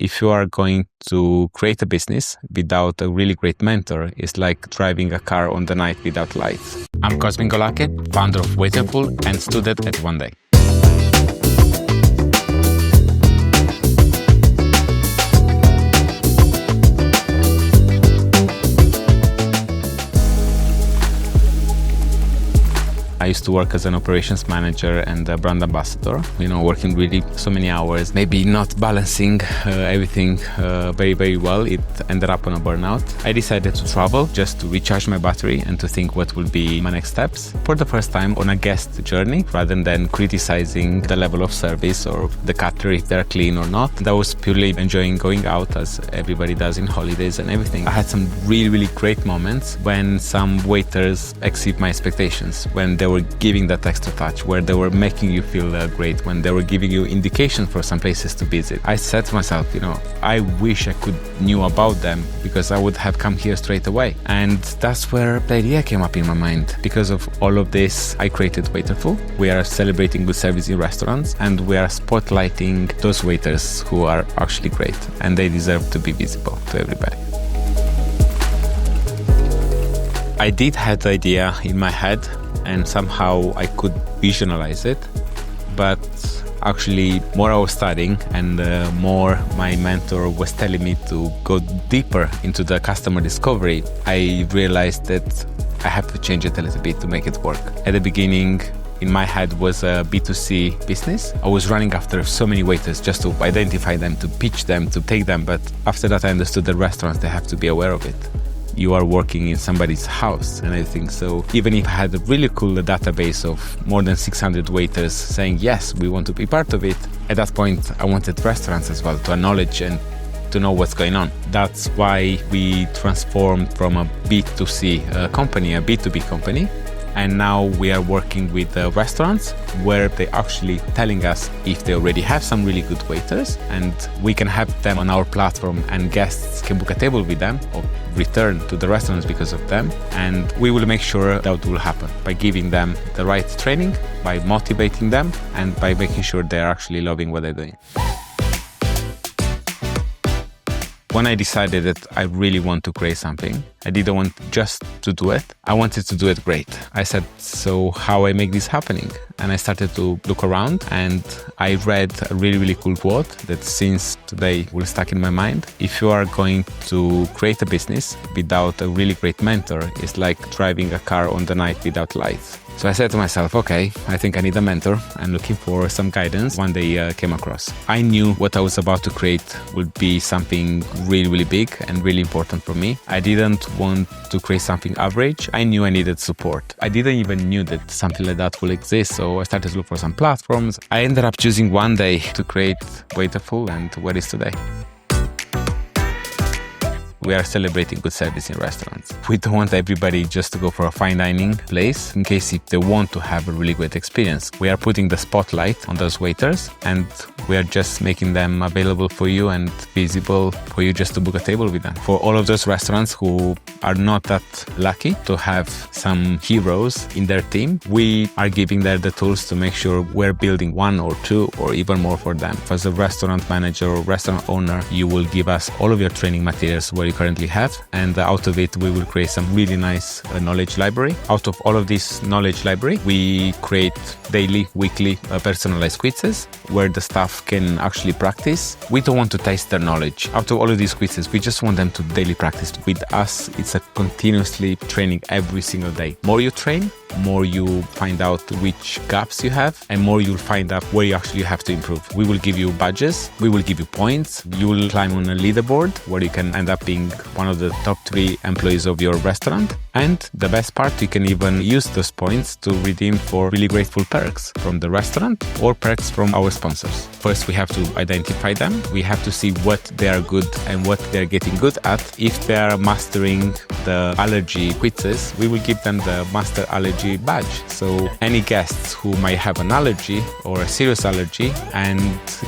If you are going to create a business without a really great mentor, it's like driving a car on the night without lights. I'm Cosmin Golache, founder of Waiterful and student at Oneday. I used to work as an operations manager and a brand ambassador, working really so many hours, maybe not balancing everything very, very well. It ended up on a burnout. I decided to travel just to recharge my battery and to think what will be my next steps. For the first time on a guest journey, rather than criticizing the level of service or the cutlery, if they're clean or not. I was purely enjoying going out as everybody does in holidays and everything. I had some really, really great moments when some waiters exceed my expectations, when they were giving that extra touch, where they were making you feel great, when they were giving you indication for some places to visit. I said to myself, I wish I could knew about them because I would have come here straight away. And that's where the idea came up in my mind. Because of all of this, I created Waiterful. We are celebrating good service in restaurants and we are spotlighting those waiters who are actually great and they deserve to be visible to everybody. I did have the idea in my head and somehow I could visualize it, but actually more I was studying and more my mentor was telling me to go deeper into the customer discovery, I realized that I have to change it a little bit to make it work. At the beginning, in my head was a B2C business. I was running after so many waiters just to identify them, to pitch them, to take them, but after that I understood that restaurants, they have to be aware of it. You are working in somebody's house and everything. So even if I had a really cool database of more than 600 waiters saying, yes, we want to be part of it, at that point, I wanted restaurants as well to acknowledge and to know what's going on. That's why we transformed from a B2C company, a B2B company. And now we are working with restaurants where they're actually telling us if they already have some really good waiters and we can have them on our platform and guests can book a table with them or return to the restaurants because of them. And we will make sure that will happen by giving them the right training, by motivating them and by making sure they're actually loving what they're doing. When I decided that I really want to create something, I didn't want just to do it. I wanted to do it great. I said, so how I make this happening? And I started to look around and I read a really, really cool quote that since today will stuck in my mind. If you are going to create a business without a really great mentor, it's like driving a car on the night without lights. So I said to myself, okay, I think I need a mentor. I'm looking for some guidance. One day came across. I knew what I was about to create would be something really, really big and really important for me. I didn't want to create something average. I knew I needed support. I didn't even knew that something like that will exist. So I started to look for some platforms. I ended up choosing Oneday to create Waiterful and what is today. We are celebrating good service in restaurants. We don't want everybody just to go for a fine dining place in case if they want to have a really great experience. We are putting the spotlight on those waiters and we are just making them available for you and visible for you just to book a table with them. For all of those restaurants who are not that lucky to have some heroes in their team, we are giving them the tools to make sure we're building one or two or even more for them. As a restaurant manager or restaurant owner, you will give us all of your training materials where you currently have, and out of it we will create some really nice knowledge library. Out of all of this knowledge library, we create daily, weekly personalized quizzes where the staff can actually practice. We don't want to test their knowledge. Out of all of these quizzes, we just want them to daily practice. With us, it's a continuously training every single day. More you train, more you find out which gaps you have and more you'll find out where you actually have to improve. We will give you badges, we will give you points, you will climb on a leaderboard where you can end up being one of the top 3 employees of your restaurant. And the best part, you can even use those points to redeem for really grateful perks from the restaurant or perks from our sponsors. First, we have to identify them. We have to see what they are good and what they're getting good at. If they are mastering the allergy quizzes, we will give them the Master Allergy badge. So any guests who might have an allergy or a serious allergy and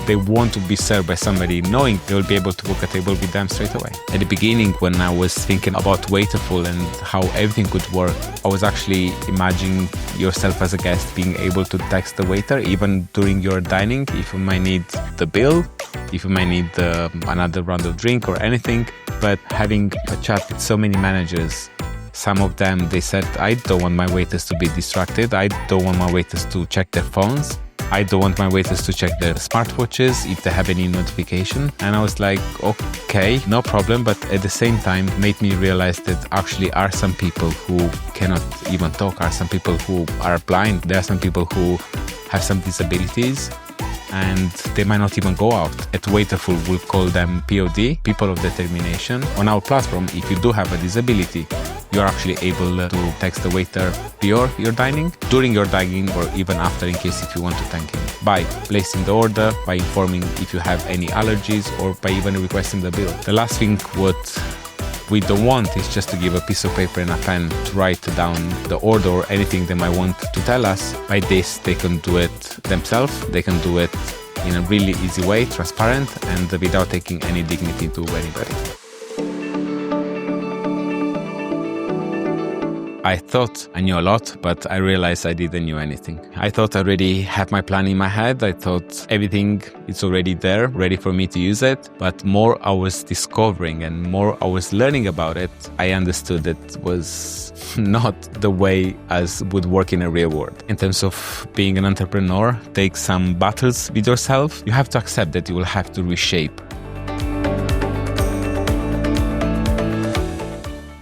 they want to be served by somebody knowing they will be able to book a table with them straight away. At the beginning, when I was thinking about Waiterful and how everything could work, I was actually imagining yourself as a guest being able to text the waiter even during your dining if you might need the bill if you might need another round of drink or anything. But having a chat with so many managers, some of them, they said, I don't want my waiters to be distracted. I don't want my waiters to check their phones. I don't want my waiters to check their smartwatches if they have any notification. And I was like, okay, no problem. But at the same time, made me realize that actually are some people who cannot even talk, are some people who are blind. There are some people who have some disabilities and they might not even go out. At Waiterful, we'll call them POD, people of determination. On our platform, if you do have a disability, you're actually able to text the waiter before your dining, during your dining, or even after in case if you want to thank him. By placing the order, by informing if you have any allergies, or by even requesting the bill. The last thing what we don't want is just to give a piece of paper and a pen to write down the order or anything they might want to tell us. By this, they can do it themselves. They can do it in a really easy way, transparent, and without taking any dignity to anybody. I thought I knew a lot, but I realized I didn't know anything. I thought I already had my plan in my head. I thought everything is already there, ready for me to use it. But more I was discovering and more I was learning about it, I understood it was not the way as would work in a real world. In terms of being an entrepreneur, take some battles with yourself. You have to accept that you will have to reshape.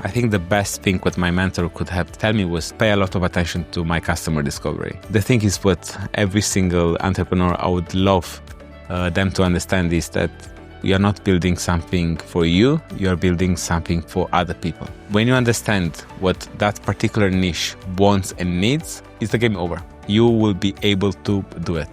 I think the best thing what my mentor could have told me was pay a lot of attention to my customer discovery. The thing is what every single entrepreneur I would love them to understand is that you are not building something for you, you are building something for other people. When you understand what that particular niche wants and needs, it's the game over. You will be able to do it.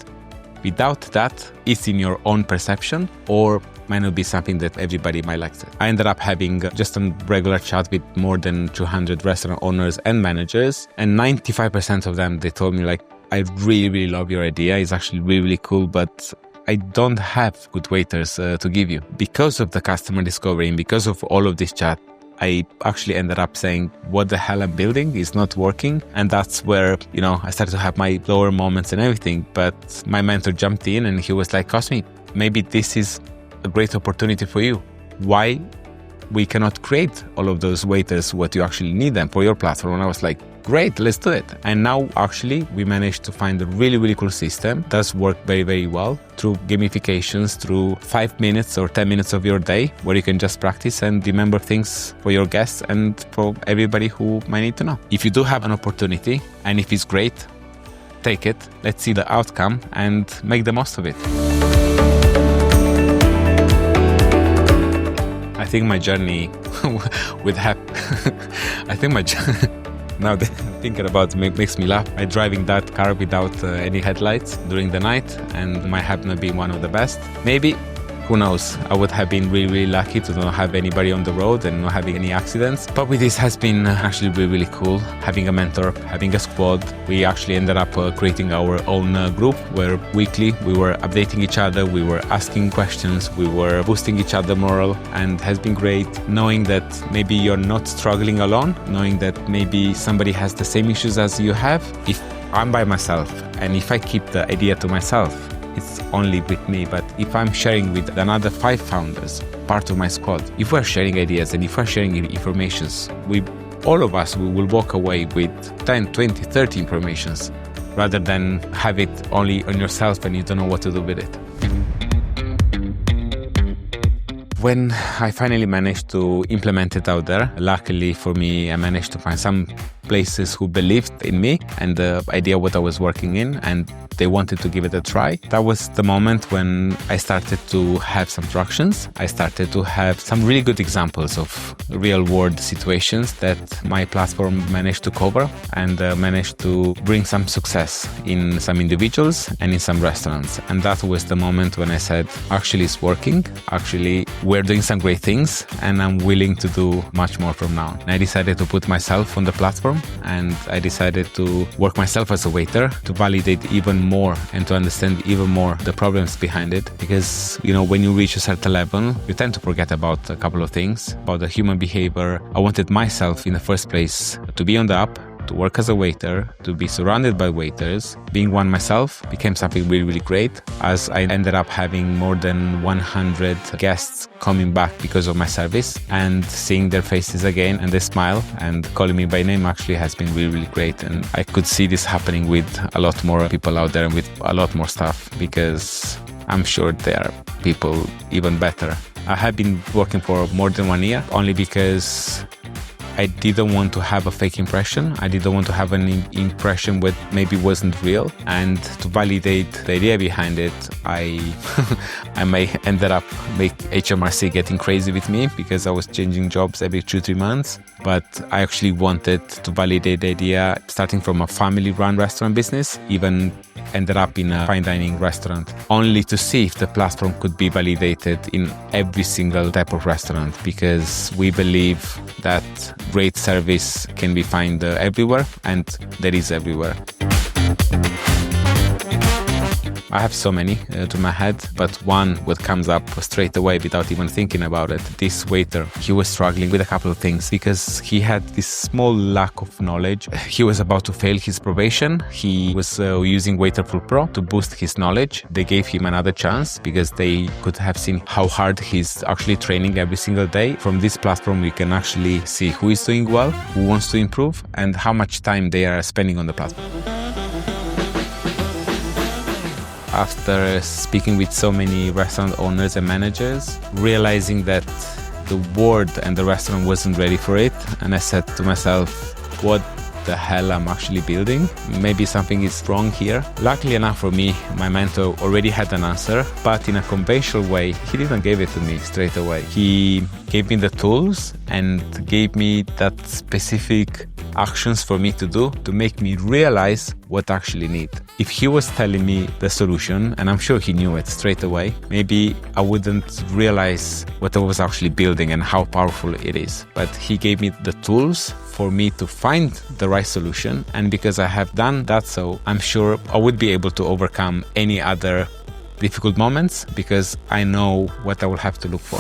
Without that, it's in your own perception or might not be something that everybody might like. I ended up having just a regular chat with more than 200 restaurant owners and managers, and 95% of them, they told me like, I really, really love your idea. It's actually really, really cool, but I don't have good waiters to give you. Because of the customer discovery and because of all of this chat, I actually ended up saying, what the hell I'm building is not working. And that's where, I started to have my lower moments and everything. But my mentor jumped in and he was like, Cosmin, maybe this is a great opportunity for you. Why we cannot create all of those waiters what you actually need them for your platform? And I was like, great, let's do it. And now actually we managed to find a really, really cool system. It does work very, very well through gamifications, through 5 minutes or 10 minutes of your day where you can just practice and remember things for your guests and for everybody who might need to know. If you do have an opportunity and if it's great, take it. Let's see the outcome and make the most of it. I think my journey now that thinking about it makes me laugh. I'm driving that car without any headlights during the night and might happen to be one of the best. Maybe, who knows, I would have been really, really lucky to not have anybody on the road and not having any accidents. But with this has been actually really, really cool. Having a mentor, having a squad. We actually ended up creating our own group where weekly we were updating each other, we were asking questions, we were boosting each other morale, and has been great knowing that maybe you're not struggling alone, knowing that maybe somebody has the same issues as you have. If I'm by myself and if I keep the idea to myself, it's only with me. But if I'm sharing with another 5 founders, part of my squad, if we're sharing ideas and if we're sharing informations, all of us will walk away with 10, 20, 30 informations rather than have it only on yourself and you don't know what to do with it. When I finally managed to implement it out there, luckily for me, I managed to find some places who believed in me and the idea what I was working in, and they wanted to give it a try. That was the moment when I started to have some tractions. I started to have some really good examples of real world situations that my platform managed to cover and managed to bring some success in some individuals and in some restaurants. And that was the moment when I said, actually it's working. Actually, we're doing some great things and I'm willing to do much more from now. And I decided to put myself on the platform and I decided to work myself as a waiter to validate even more and to understand even more the problems behind it. Because, when you reach a certain level, you tend to forget about a couple of things, about the human behavior. I wanted myself in the first place to be on the up, to work as a waiter, to be surrounded by waiters. Being one myself became something really, really great, as I ended up having more than 100 guests coming back because of my service, and seeing their faces again and they smile and calling me by name actually has been really, really great. And I could see this happening with a lot more people out there and with a lot more stuff, because I'm sure there are people even better. I have been working for more than 1 year only because I didn't want to have a fake impression. I didn't want to have an impression that maybe wasn't real. And to validate the idea behind it, I may ended up make HMRC getting crazy with me because I was changing jobs every 2-3 months. But I actually wanted to validate the idea, starting from a family-run restaurant business, even ended up in a fine dining restaurant, only to see if the platform could be validated in every single type of restaurant, because we believe that great service can be found everywhere, and there is everywhere. I have so many to my head, but one what comes up straight away without even thinking about it. This waiter, he was struggling with a couple of things because he had this small lack of knowledge. He was about to fail his probation. He was using Waiterful Pro to boost his knowledge. They gave him another chance because they could have seen how hard he's actually training every single day. From this platform, we can actually see who is doing well, who wants to improve, and how much time they are spending on the platform. After speaking with so many restaurant owners and managers, realizing that the world and the restaurant wasn't ready for it, and I said to myself, what the hell I'm actually building? Maybe something is wrong here. Luckily enough for me, my mentor already had an answer, but in a conventional way, he didn't give it to me straight away. He gave me the tools and gave me that specific actions for me to do to make me realize what I actually need. If he was telling me the solution, and I'm sure he knew it straight away, maybe I wouldn't realize what I was actually building and how powerful it is. But he gave me the tools for me to find the right solution, and because I have done that, so I'm sure I would be able to overcome any other difficult moments because I know what I will have to look for.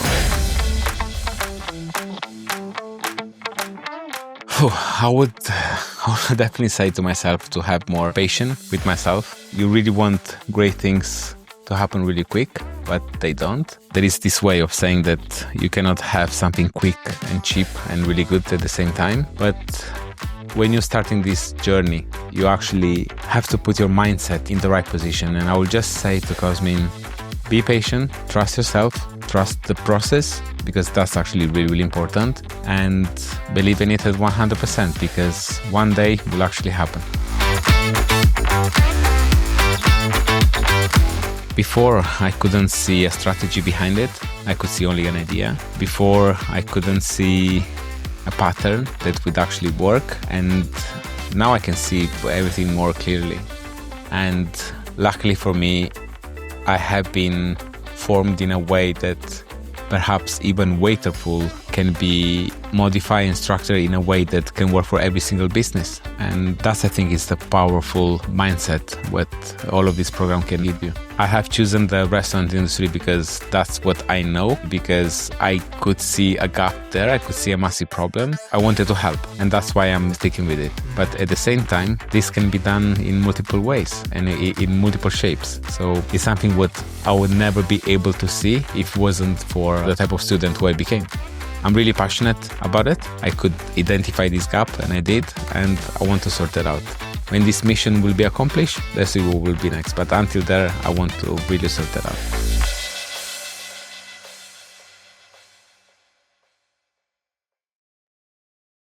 I would definitely say to myself to have more patience with myself. You really want great things to happen really quick, but they don't. There is this way of saying that you cannot have something quick and cheap and really good at the same time. But when you're starting this journey, you actually have to put your mindset in the right position. And I will just say to Cosmin, be patient, trust yourself, trust the process, because that's actually really, really important, and believe in it at 100% because one day it will actually happen. Before, I couldn't see a strategy behind it. I could see only an idea. Before, I couldn't see a pattern that would actually work, and now I can see everything more clearly. And luckily for me, I have been formed in a way that perhaps even Waiterful can be modified and structured in a way that can work for every single business. And that's, I think, is the powerful mindset what all of this program can give you. I have chosen the restaurant industry because that's what I know, because I could see a gap there, I could see a massive problem. I wanted to help, and that's why I'm sticking with it. But at the same time, this can be done in multiple ways and in multiple shapes. So it's something what I would never be able to see if it wasn't for the type of student who I became. I'm really passionate about it. I could identify this gap, and I did, and I want to sort it out. When this mission will be accomplished, let's see what will be next. But until there, I want to really sort it out.